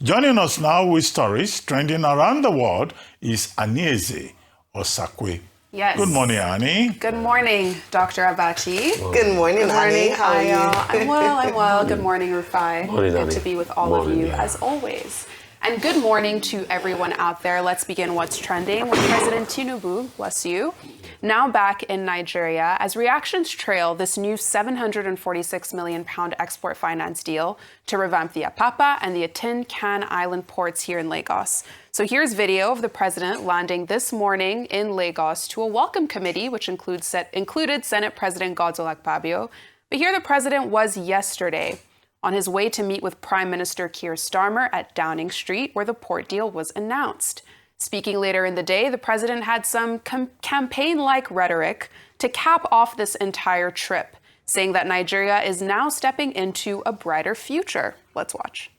Joining us now with stories trending around the world is Anieze Osakwe. Yes. Good morning, Annie. Good morning, Dr. Abachi. Good morning, Annie. How are you? I'm well. Good morning, Rufai. Good to be with all of you, as always. And good morning to everyone out there. Let's begin what's trending with President Tinubu, bless you, now back in Nigeria as reactions trail this new £746 million export finance deal to revamp the Apapa and the Tin Can Island ports here in Lagos. So here's video of the president landing this morning in Lagos to a welcome committee, which included Senate President Godswill Akpabio. But here the president was yesterday on his way to meet with Prime Minister Keir Starmer at Downing Street, where the port deal was announced. Speaking later in the day, the president had some campaign-like rhetoric to cap off this entire trip, saying that Nigeria is now stepping into a brighter future. Let's watch.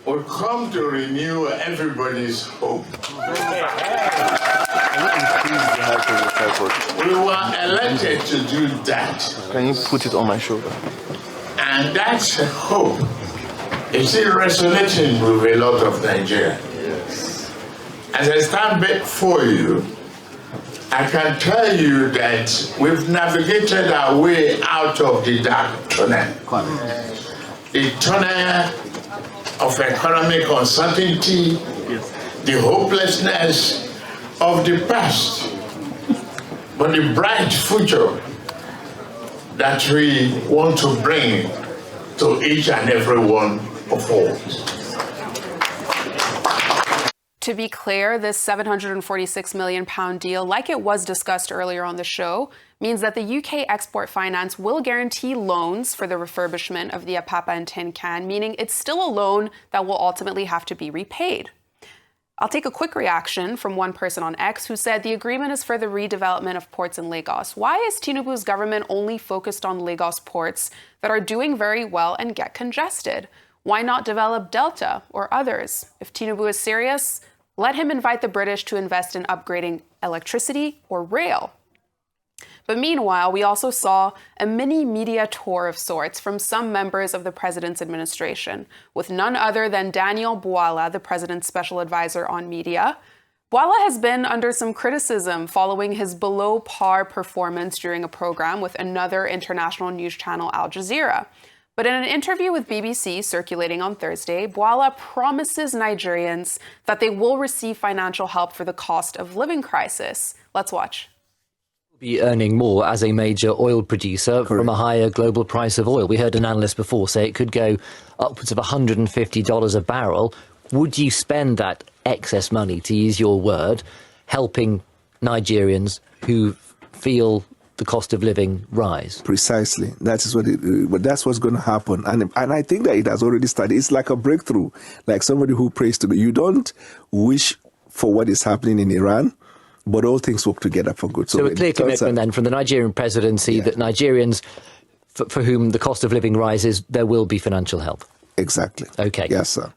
We'll come to renew everybody's hope. We were elected to do that. Can you put it on my shoulder? And that's a hope. Is it resonating with a lot of Nigerians? Yes. As I stand before you, I can tell you that we've navigated our way out of the dark tunnel. The tunnel of economic uncertainty, the hopelessness of the past, but the bright future that we want to bring to each and every one of us. To be clear, this £746 million deal, like it was discussed earlier on the show, means that the UK Export Finance will guarantee loans for the refurbishment of the Apapa and Tin Can, meaning it's still a loan that will ultimately have to be repaid. I'll take a quick reaction from one person on X who said the agreement is for the redevelopment of ports in Lagos. Why is Tinubu's government only focused on Lagos ports that are doing very well and get congested? Why not develop Delta or others? If Tinubu is serious, let him invite the British to invest in upgrading electricity or rail. But meanwhile, we also saw a mini media tour of sorts from some members of the president's administration, with none other than Daniel Bwala, the president's special advisor on media. Bwala has been under some criticism following his below-par performance during a program with another international news channel, Al Jazeera. But in an interview with BBC circulating on Thursday, Bwala promises Nigerians that they will receive financial help for the cost of living crisis. Let's watch. Be earning more as a major oil producer from a higher global price of oil. We heard an analyst before say it could go upwards of $150 a barrel. Would you spend that excess money, to use your word, helping Nigerians who feel the cost of living rise? Precisely. That's what's going to happen. And I think that it has already started. It's like a breakthrough, like somebody who prays to God. You don't wish for what is happening in Iran, but all things work together for good. So a clear commitment then from the Nigerian presidency that Nigerians for whom the cost of living rises, there will be financial help. Exactly. Okay. Yes, sir.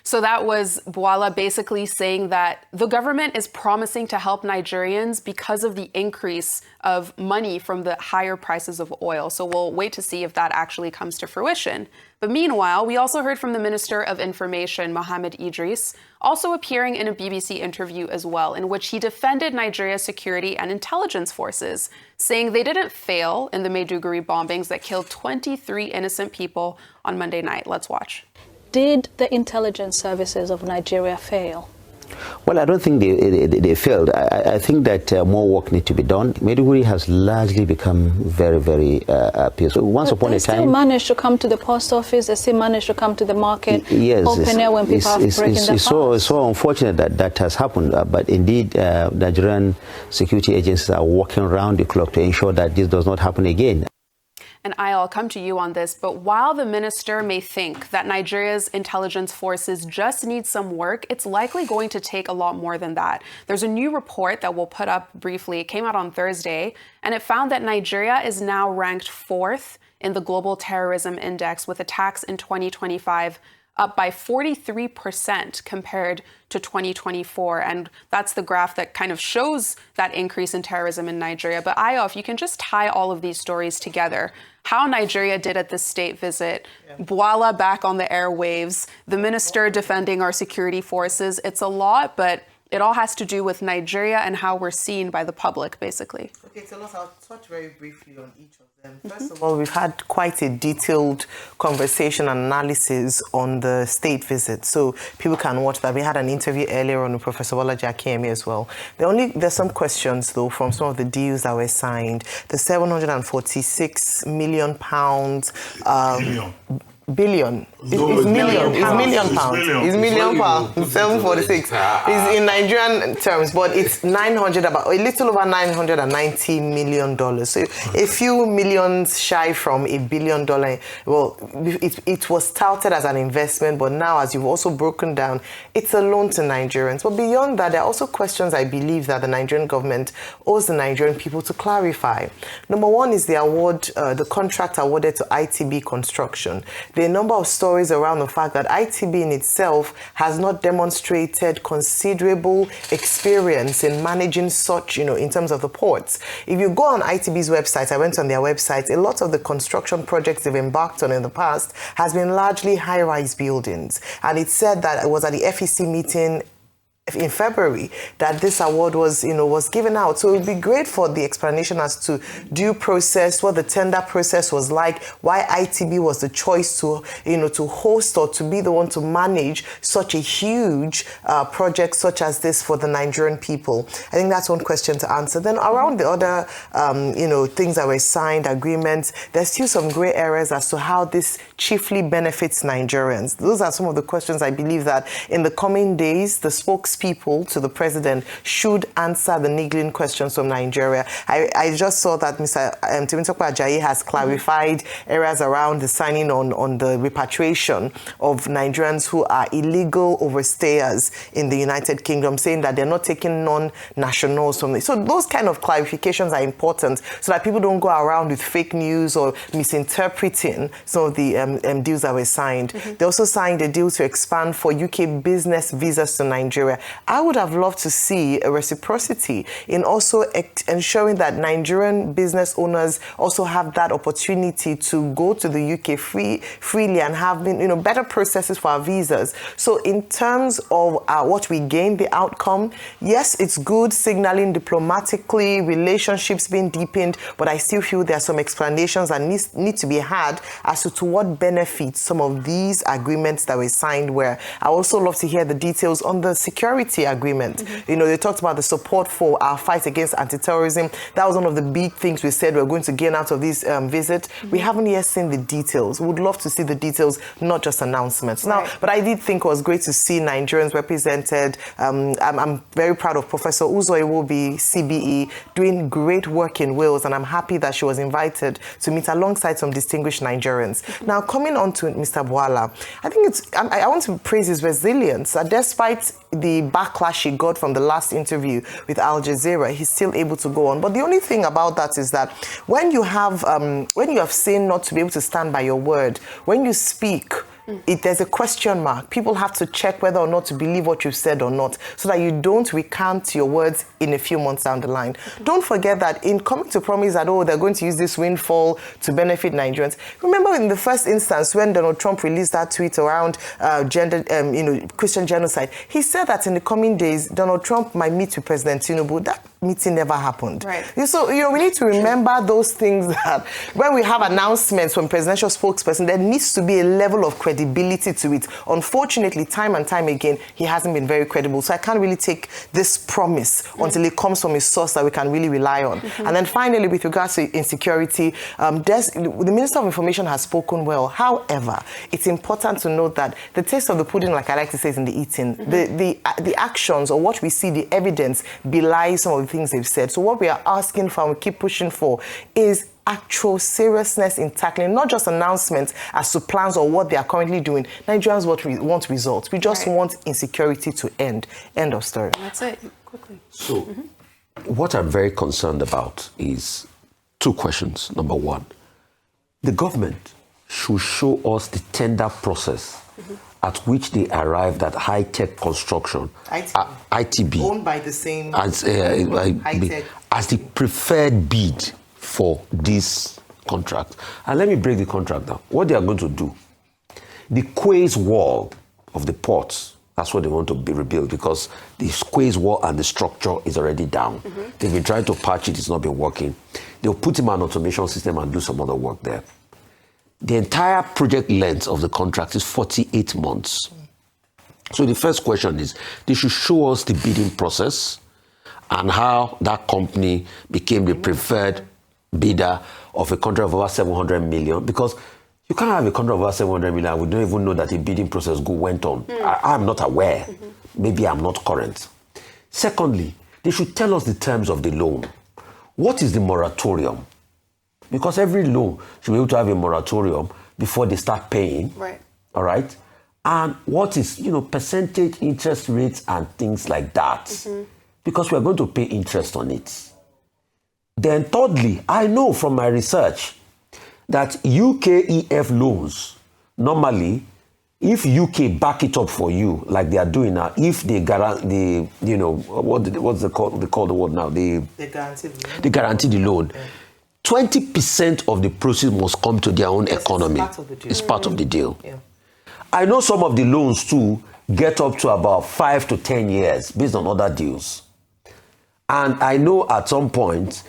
So that was Bwala basically saying that the government is promising to help Nigerians because of the increase of money from the higher prices of oil. So we'll wait to see if that actually comes to fruition. But meanwhile, we also heard from the Minister of Information, Mohammed Idris, also appearing in a BBC interview as well, in which he defended Nigeria's security and intelligence forces, saying they didn't fail in the Maiduguri bombings that killed 23 innocent people on Monday night. Let's watch. Did the intelligence services of Nigeria fail? Well, I don't think they failed. I think that more work needs to be done. Maiduguri has largely become very, very peaceful. Once upon a time, they still managed to come to the post office. They still managed to come to the market. Yes, open air when people are breaking their fast. It's so unfortunate that that has happened. But indeed, Nigerian security agencies are working around the clock to ensure that this does not happen again. And I'll come to you on this, but while the minister may think that Nigeria's intelligence forces just need some work, it's likely going to take a lot more than that. There's a new report that we'll put up briefly. It came out on Thursday, and it found that Nigeria is now ranked 4th in the Global Terrorism Index with attacks in 2025 up by 43% compared to 2024. And that's the graph that kind of shows that increase in terrorism in Nigeria. But Ayo, if you can just tie all of these stories together, how Nigeria did at the state visit, Bwala back on the airwaves, the minister defending our security forces, it's a lot, but it all has to do with Nigeria and how we're seen by the public, basically. Okay, so I'll touch very briefly on each of them. First of all, we've had quite a detailed conversation and analysis on the state visit, so people can watch that. We had an interview earlier on with Professor Bola as well. There's some questions, though, from some of the deals that were signed. The £746 million billion. It's million pounds. It's million pounds. 746. It's in Nigerian terms, but it's a little over $990 million. So a few millions shy from $1 billion. Well, it was touted as an investment, but now, as you've also broken down, it's a loan to Nigerians. But beyond that, there are also questions I believe that the Nigerian government owes the Nigerian people to clarify. Number one is the award, the contract awarded to ITB Construction. There are a number of stories around the fact that ITB in itself has not demonstrated considerable experience in managing such, in terms of the ports. If you go on ITB's website, I went on their website, a lot of the construction projects they've embarked on in the past has been largely high-rise buildings. And it said that it was at the FEC meeting in February that this award was given out. So it would be great for the explanation as to due process, what the tender process was like, why ITB was the choice to host or to be the one to manage such a huge project such as this for the Nigerian people. I think that's one question to answer. Then around the other, things that were signed, agreements, there's still some gray areas as to how this chiefly benefits Nigerians. Those are some of the questions I believe that in the coming days, the spokespeople to the president should answer the niggling questions from Nigeria. I just saw that Mr. Temitope Ajayi has clarified areas around the signing on the repatriation of Nigerians who are illegal overstayers in the United Kingdom, saying that they're not taking non-nationals from it. So those kind of clarifications are important so that people don't go around with fake news or misinterpreting some of the deals that were signed. They also signed a deal to expand for UK business visas to Nigeria. I would have loved to see a reciprocity in also ensuring that Nigerian business owners also have that opportunity to go to the UK freely and have better processes for our visas. So in terms of what we gain, the outcome, yes, it's good signaling diplomatically, relationships being deepened, but I still feel there are some explanations that need to be had as to what benefits some of these agreements that were signed were. I also love to hear the details on the security agreement. They talked about the support for our fight against anti-terrorism. That was one of the big things we said we're going to gain out of this visit. We haven't yet seen the details. We would love to see the details, not just announcements. Right. Now, but I did think it was great to see Nigerians represented. I'm very proud of Professor Uzo Iwobi, CBE, doing great work in Wales, and I'm happy that she was invited to meet alongside some distinguished Nigerians. Now, coming on to Mr. Bwala, I think I want to praise his resilience. Despite the backlash he got from the last interview with Al Jazeera, he's still able to go on. But the only thing about that is that when you have seen not to be able to stand by your word, when you speak, there's a question mark. People have to check whether or not to believe what you've said or not, so that you don't recant your words in a few months down the line. Don't forget that in coming to promise that, they're going to use this windfall to benefit Nigerians. Remember in the first instance when Donald Trump released that tweet around Christian genocide, he said that in the coming days, Donald Trump might meet with President Tinubu. That meeting never happened. Right. So, we need to remember those things, that when we have announcements from presidential spokesperson, there needs to be a level of credibility to it. Unfortunately, time and time again, he hasn't been very credible. So I can't really take this promise until it comes from a source that we can really rely on. And then finally, with regards to insecurity, the Minister of Information has spoken well. However, it's important to note that the taste of the pudding, like I like to say, is in the eating. The actions, or what we see, the evidence, belies some of the things they've said. So what we are asking for and we keep pushing for is actual seriousness in tackling, not just announcements as to plans or what they are currently doing. Nigerians want results. We just want insecurity to end. End of story. That's it. Quickly. So, what I'm very concerned about is two questions. Number one, the government should show us the tender process at which they arrived at high-tech construction, ITB, owned by the same as the preferred bid for this contract. And let me break the contract down. What they are going to do, the quays wall of the ports, that's what they want to be rebuilt, because the quays wall and the structure is already down. They've been trying to patch it, it's not been working. They'll put in an automation system and do some other work there. The entire project length of the contract is 48 months. So the first question is, they should show us the bidding process and how that company became the preferred bidder of a contract of over 700 million, because you can't have a contract of over 700 million and we don't even know that a bidding process went on. I'm not aware. Maybe I'm not current. Secondly, they should tell us the terms of the loan. What is the moratorium? Because every loan should be able to have a moratorium before they start paying. Right. All right? And what is, percentage interest rates and things like that. Because we are going to pay interest on it. Then thirdly, I know from my research that UKEF loans, normally, if UK back it up for you, like they are doing now, if they guarantee, what's the call? They call the word now? They guarantee the loan. 20% of the proceeds must come to their own economy. It's part of the deal. Yeah. I know some of the loans too get up to about 5 to 10 years based on other deals. And I know at some point,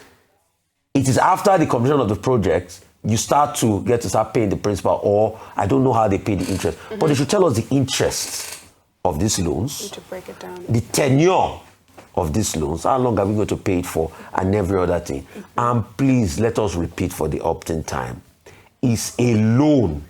it is after the completion of the project, you start paying the principal, or I don't know how they pay the interest. But they should tell us the interest of these loans, to break it down, the tenure of these loans, how long are we going to pay it for, and every other thing. And please let us repeat for the opt-in time. It's a loan,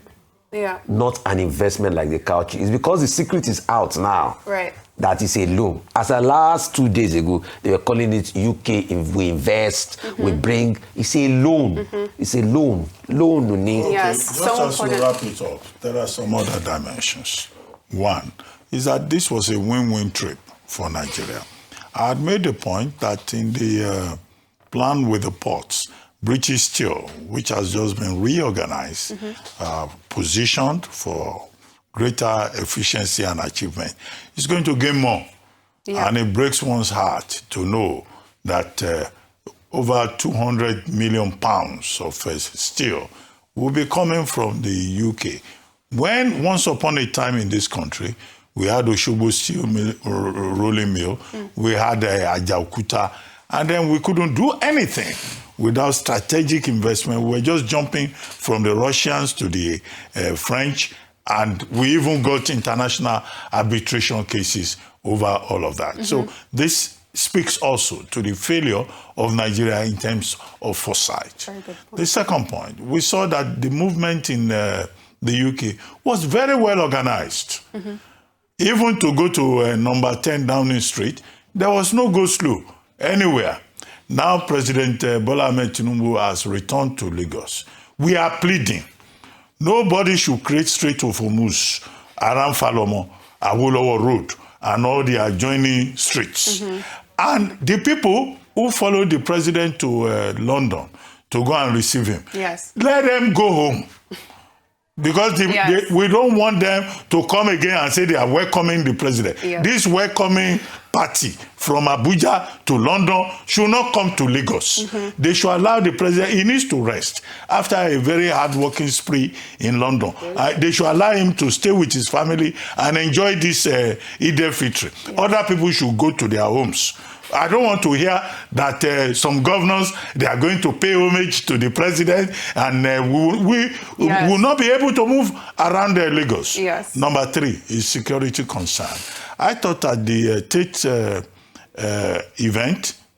not an investment like the couch. It's because the secret is out now. Right. That is a loan. As the last 2 days ago, they were calling it UK, we invest, we bring. It's a loan. It's a loan. Loan, you need. Yes, just so as we wrap it up, there are some other dimensions. One is that this was a win-win trip for Nigeria. I had made the point that in the plan with the ports, British Steel, which has just been reorganized, positioned for greater efficiency and achievement, is going to gain more. And it breaks one's heart to know that over 200 million pounds of steel will be coming from the UK. When once upon a time in this country, we had Oshobo Steel Rolling Mill, we had Ajaokuta, and then we couldn't do anything without strategic investment. We were just jumping from the Russians to the French, and we even got international arbitration cases over all of that. So this speaks also to the failure of Nigeria in terms of foresight. The second point, we saw that the movement in the UK was very well organized. Even to go to number 10 Downing Street, there was no go-slow anywhere. Now President Bola Ahmed Tinubu has returned to Lagos. We are pleading. Nobody should create Strait of Hormuz around Falomo, Awolowo Road, and all the adjoining streets. And the people who followed the president to London to go and receive him, let them go home. Because we don't want them to come again and say they are welcoming the president. This welcoming party from Abuja to London should not come to Lagos. They should allow the president, he needs to rest after a very hard-working spree in London. They should allow him to stay with his family and enjoy this Eid al-Fitr. Other people should go to their homes. I don't want to hear that some governors, they are going to pay homage to the president, and we will not be able to move around Lagos. Number 3 is security concern. I thought at the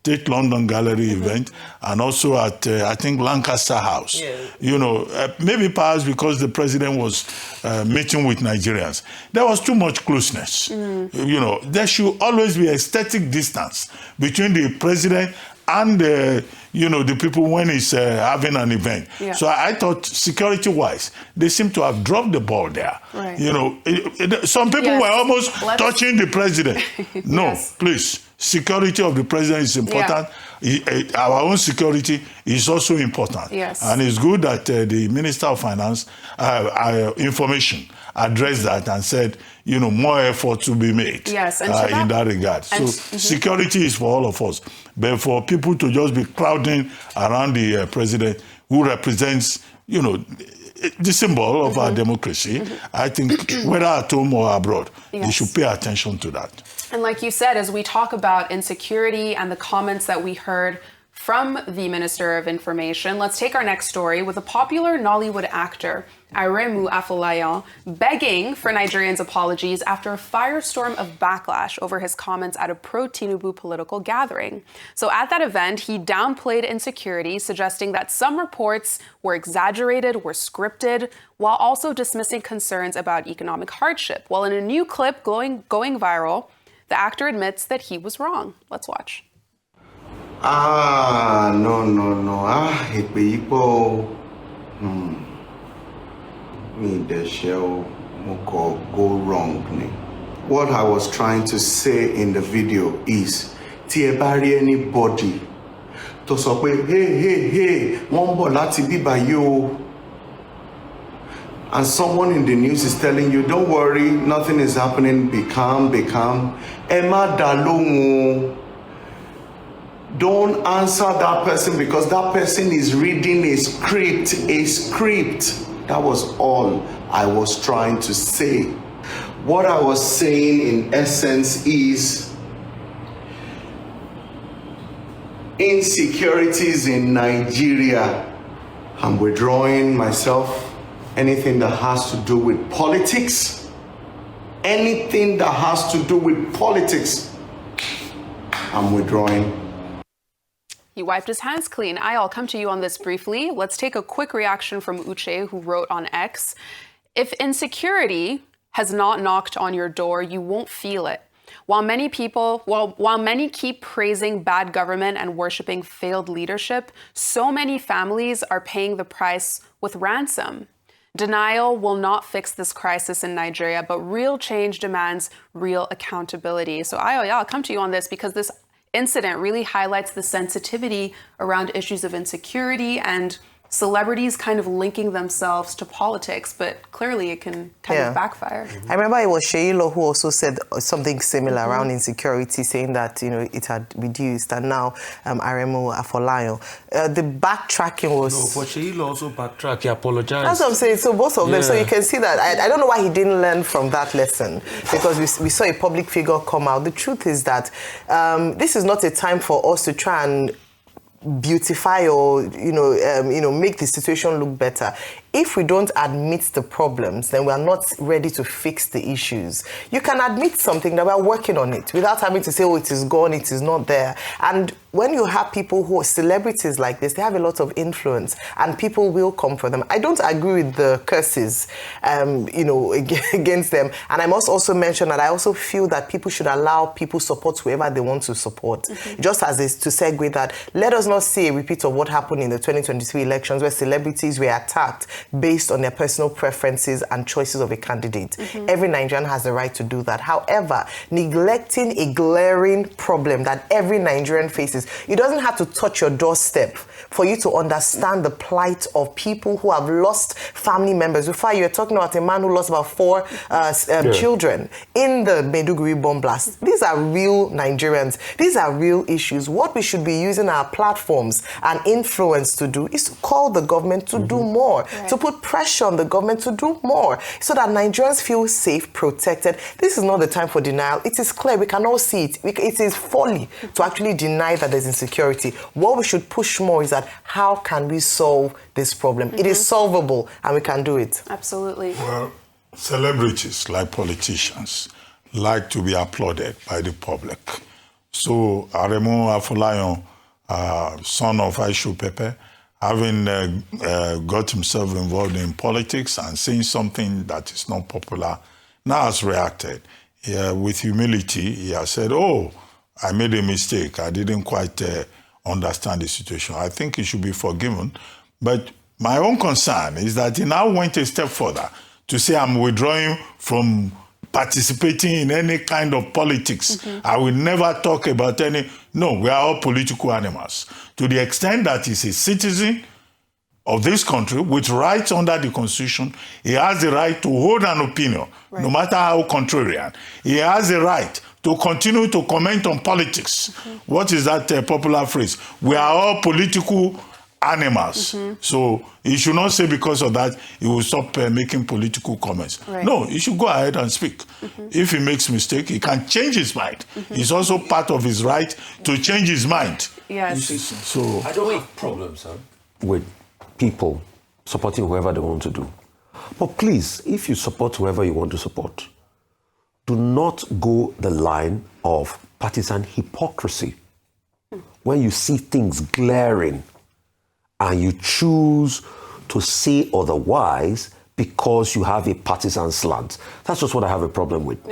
Tate London Gallery event, and also at, I think, Lancaster House. Maybe perhaps because the president was meeting with Nigerians, there was too much closeness. There should always be aesthetic distance between the president and the people when he's having an event. So I thought security-wise, they seem to have dropped the ball there. Some people were almost touching the president. No, please. Security of the president is important. Our own security is also important. And it's good that the Minister of Finance, Information, addressed that and said, more effort to be made in that regard. So security is for all of us. But for people to just be crowding around the president who represents, the symbol of our democracy, I think whether at home or abroad, they should pay attention to that. And like you said, as we talk about insecurity and the comments that we heard from the Minister of Information, let's take our next story with a popular Nollywood actor, Aremu Afolayan, begging for Nigerians' apologies after a firestorm of backlash over his comments at a pro-Tinubu political gathering. So at that event, he downplayed insecurity, suggesting that some reports were exaggerated, were scripted, while also dismissing concerns about economic hardship. Well, in a new clip going viral, the actor admits that he was wrong. Let's watch. No. It be equal. Me the show go wrong. What I was trying to say in the video is, bury anybody to say, hey, one Bola ti biba yo. And someone in the news is telling you, don't worry, nothing is happening, be calm. Emma Dalongo. Don't answer that person because that person is reading a script. That was all I was trying to say. What I was saying in essence is insecurities in Nigeria. I'm withdrawing myself. Anything that has to do with politics, I'm withdrawing. He wiped his hands clean. I'll come to you on this briefly. Let's take a quick reaction from Uche, who wrote on X, if insecurity has not knocked on your door, you won't feel it. While many keep praising bad government and worshiping failed leadership, so many families are paying the price with ransom. Denial will not fix this crisis in Nigeria, but real change demands real accountability. So I'll come to you on this because this incident really highlights the sensitivity around issues of insecurity and celebrities kind of linking themselves to politics, but clearly it can kind of backfire. I remember it was Sheilo who also said something similar around insecurity, saying that, it had reduced, and now Aremu Afolayan. The backtracking was... No, but Sheilo also backtracked, he apologized. That's what I'm saying, so both of them, so you can see that. I don't know why he didn't learn from that lesson, because we saw a public figure come out. The truth is that this is not a time for us to try and beautify or make the situation look better. If we don't admit the problems, then we are not ready to fix the issues. You can admit something that we're working on it without having to say, oh, it is gone, it is not there. And when you have people who are celebrities like this, they have a lot of influence and people will come for them. I don't agree with the curses, against them. And I must also mention that I also feel that people should allow people support whoever they want to support. Just as is to segue that, let us not see a repeat of what happened in the 2023 elections where celebrities were attacked based on their personal preferences and choices of a candidate. Every Nigerian has the right to do that. However, neglecting a glaring problem that every Nigerian faces, it doesn't have to touch your doorstep for you to understand the plight of people who have lost family members. Before, you were talking about a man who lost about 4 children in the Maiduguri bomb blast. These are real Nigerians. These are real issues. What we should be using our platforms and influence to do is to call the government to do more, to put pressure on the government to do more, so that Nigerians feel safe, protected. This is not the time for denial. It is clear. We can all see it. It is folly to actually deny that there's insecurity. What we should push more is that how can we solve this problem? It is solvable and we can do it. Absolutely. Well, celebrities, like politicians, like to be applauded by the public. So Aremu Afolayan, son of Aishu Pepe, having got himself involved in politics and saying something that is not popular, now has reacted. With humility, he has said, oh, I made a mistake. I didn't quite understand the situation. I think he should be forgiven. But my own concern is that he now went a step further to say, I'm withdrawing from participating in any kind of politics. I will never talk about any... No, we are all political animals. To the extent that he's a citizen, of this country with rights under the Constitution. He has the right to hold an opinion, no matter how contrarian. He has the right to continue to comment on politics. What is that popular phrase? We are all political animals. So he should not say because of that he will stop making political comments. No, he should go ahead and speak. If he makes mistake, he can change his mind. It's also part of his right to change his mind. Yes. So I don't have problems with people supporting whoever they want to do. But please, if you support whoever you want to support, do not go the line of partisan hypocrisy. When you see things glaring and you choose to say otherwise because you have a partisan slant. That's just what I have a problem with.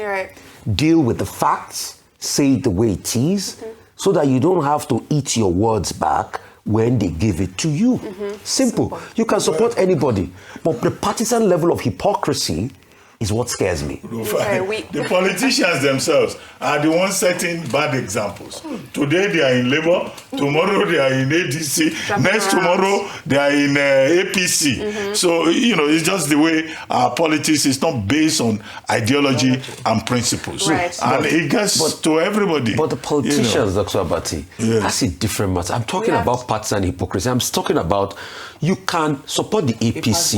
Deal with the facts, say it the way it is, so that you don't have to eat your words back when they give it to you. Simple. You can support anybody, but the partisan level of hypocrisy is what scares me. The politicians themselves are the ones setting bad examples. Today they are in Labour, tomorrow they are in ADC, next tomorrow they are in APC. So, you know, it's just the way our politics is not based on ideology and principles. And it gets to everybody. But the politicians, Dr. Abati, that's a different matter. I'm talking about partisan hypocrisy. I'm talking about you can support the APC,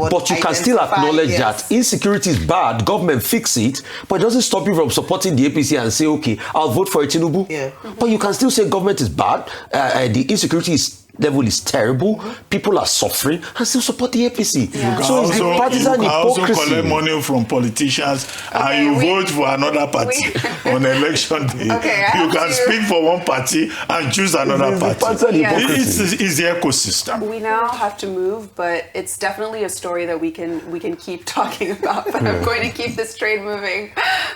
but you can still acknowledge that insecurity is bad, government fix it, but it doesn't stop you from supporting the APC and say, okay, I'll vote for Tinubu. But you can still say government is bad, the insecurity level is terrible, people are suffering, and still support the APC. So it's the partisan hypocrisy. You can also collect money from politicians and you vote for another party on election day. You can speak for one party and choose another party. It's the ecosystem. We now have to move, but it's definitely a story that we can keep talking about. But I'm going to keep this train moving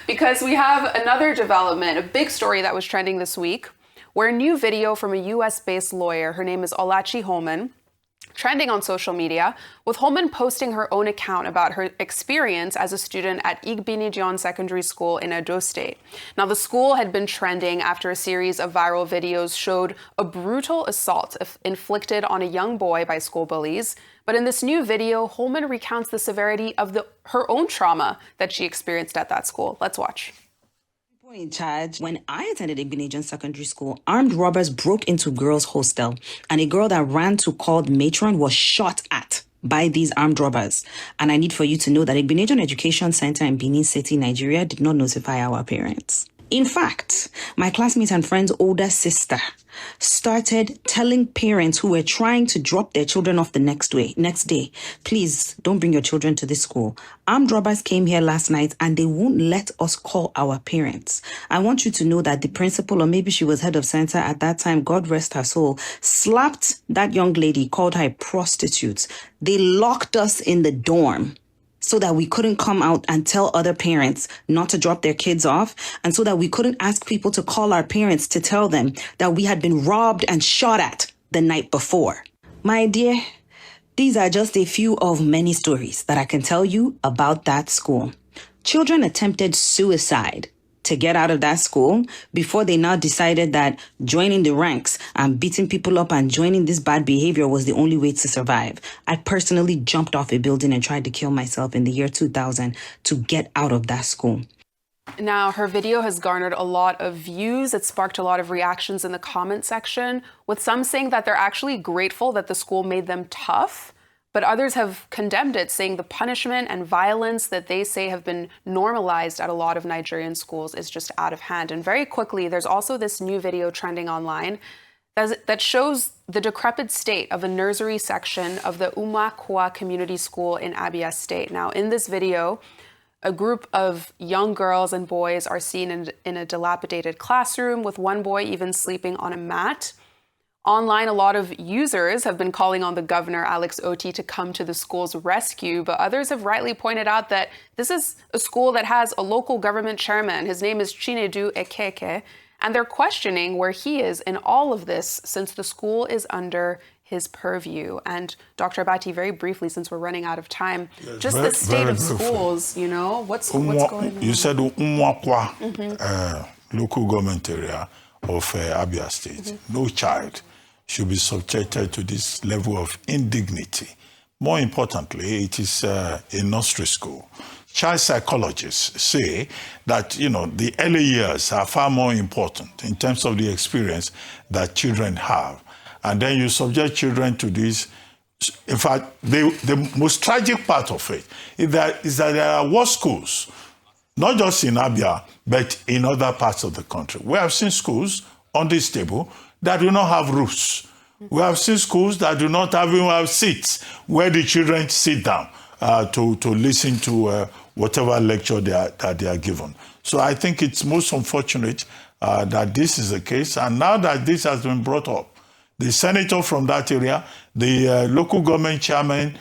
because we have another development, a big story that was trending this week, where a new video from a US-based lawyer, her name is Olachi Holman, trending on social media, with Holman posting her own account about her experience as a student at Igbinidion Secondary School in Edo State. Now, the school had been trending after a series of viral videos showed a brutal assault inflicted on a young boy by school bullies. But in this new video, Holman recounts the severity of her own trauma that she experienced at that school. Let's watch. In charge, when I attended Igbinidion Secondary School, armed robbers broke into girls' hostel, and a girl that ran to call the matron was shot at by these armed robbers. And I need for you to know that Igbinidion Education Center in Benin City, Nigeria, did not notify our parents. In fact, my classmate and friend's older sister started telling parents who were trying to drop their children off the next day, please don't bring your children to this school. Armed robbers came here last night and they won't let us call our parents. I want you to know that the principal, or maybe she was head of center at that time, God rest her soul, slapped that young lady, called her a prostitute. They locked us in the dorm so that we couldn't come out and tell other parents not to drop their kids off, and so that we couldn't ask people to call our parents to tell them that we had been robbed and shot at the night before. My dear, these are just a few of many stories that I can tell you about that school. Children attempted suicide to get out of that school before they now decided that joining the ranks and beating people up and joining this bad behavior was the only way to survive. I personally jumped off a building and tried to kill myself in the year 2000 to get out of that school. Now, her video has garnered a lot of views. It sparked a lot of reactions in the comment section, with some saying that they're actually grateful that the school made them tough. But others have condemned it, saying the punishment and violence that they say have been normalized at a lot of Nigerian schools is just out of hand. And very quickly, there's also this new video trending online that shows the decrepit state of a nursery section of the Umakwa Community School in Abia State. Now, in this video, a group of young girls and boys are seen in a dilapidated classroom, with one boy even sleeping on a mat. Online, a lot of users have been calling on the governor, Alex Oti, to come to the school's rescue, but others have rightly pointed out that this is a school that has a local government chairman. His name is Chinedu Ekeke, and they're questioning where he is in all of this since the school is under his purview. And Dr. Abati, very briefly, since we're running out of time, just the state of schools, you know, what's going on? You said Umakwa, local government area of Abia State. No child should be subjected to this level of indignity. More importantly, it is a nursery school. Child psychologists say that, the early years are far more important in terms of the experience that children have. And then you subject children to this. In fact, the most tragic part of it is that there are worse schools, not just in Abia, but in other parts of the country. We have seen schools on this table that do not have roofs. We have seen schools that do not even have seats where the children sit down to listen to whatever lecture that they are given. So I think it's most unfortunate that this is the case. And now that this has been brought up, the senator from that area, the local government chairman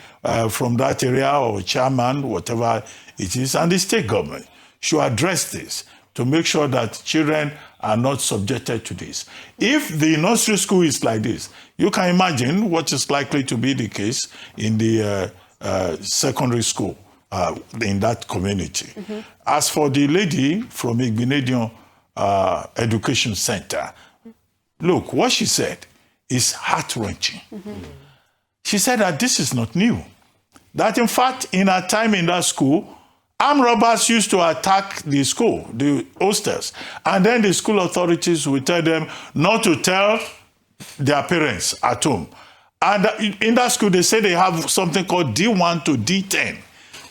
from that area or chairman, whatever it is, and the state government should address this to make sure that children are not subjected to this. If the nursery school is like this, you can imagine what is likely to be the case in the secondary school in that community. Mm-hmm. As for the lady from Igbinedion Education Center, look, what she said is heart-wrenching. Mm-hmm. She said that this is not new. That in fact, in her time in that school, armed robbers used to attack the school, the hostels, and then the school authorities would tell them not to tell their parents at home. And in that school, they say they have something called D1 to D10,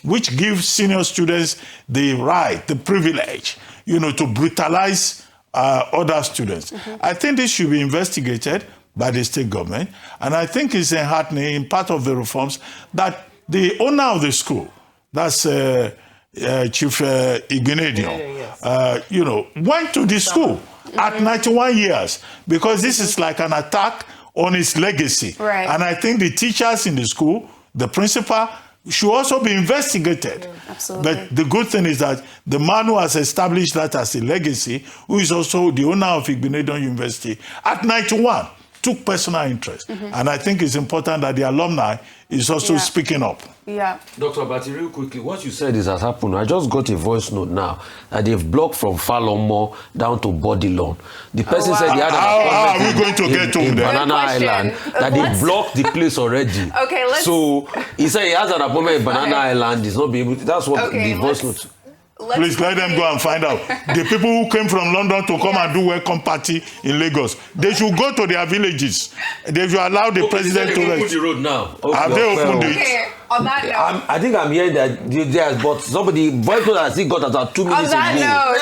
which gives senior students the right, the privilege, to brutalize other students. Mm-hmm. I think this should be investigated by the state government, and I think it's enheartening in part of the reforms that the owner of the school, that's Chief Igbinedion, went to the school at 91 years because this is like an attack on his legacy. Right. And I think the teachers in the school, the principal, should also be investigated. Absolutely. But the good thing is that the man who has established that as a legacy, who is also the owner of Igbinedion University, at 91, took personal interest. Mm-hmm. And I think it's important that the alumni is also speaking up. Yeah. Dr. Abati, real quickly, what you said has happened. I just got a voice note now that they've blocked from Falomo down to Bodilon. The person said he had an appointment in Banana Island, that they blocked the place already. Okay, So he said he has an appointment in Banana Island. He's not be able to. That's what the voice note. Please let them go and find out. The people who came from London to come and do welcome party in Lagos, they should go to their villages. They should allow the president to rest. The road now. Have they opened it? Okay, on that note. I think I'm hearing that there's, but somebody, voice note has got about 2 minutes ago. On that note,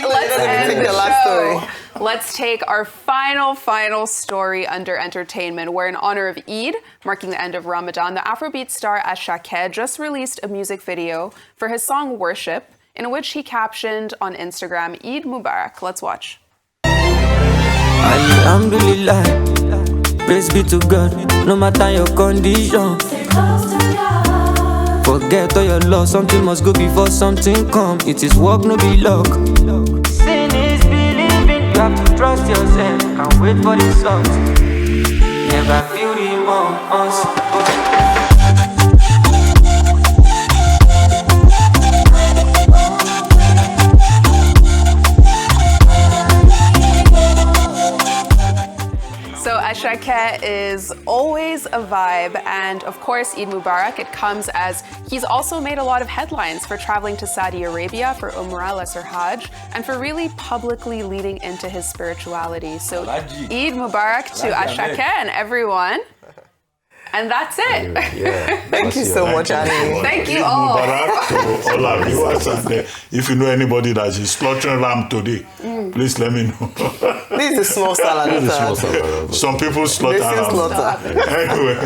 let's end the last story. Let's take our final story under entertainment, where in honor of Eid, marking the end of Ramadan, the Afrobeat star Asake just released a music video for his song Worship, in which he captioned on Instagram, Eid Mubarak. Let's watch. Alhamdulillah, praise be to God, no matter your condition. Forget all your loss, something must go before something come. It is work, no be luck. Sin is believing, you have to trust yourself and wait for the result. Never feel remorse. So Asake is always a vibe, and of course Eid Mubarak, it comes as he's also made a lot of headlines for traveling to Saudi Arabia for Umrah, Lesser Hajj, and for really publicly leading into his spirituality. So Eid Mubarak to Asake and everyone. And that's it. Yeah. Thank you so much, Annie. Thank you all. Mubarak to all our viewers. And if you know anybody that is slaughtering lamb today, please let me know. This is small salad. Some people slaughter lamb. Anyway.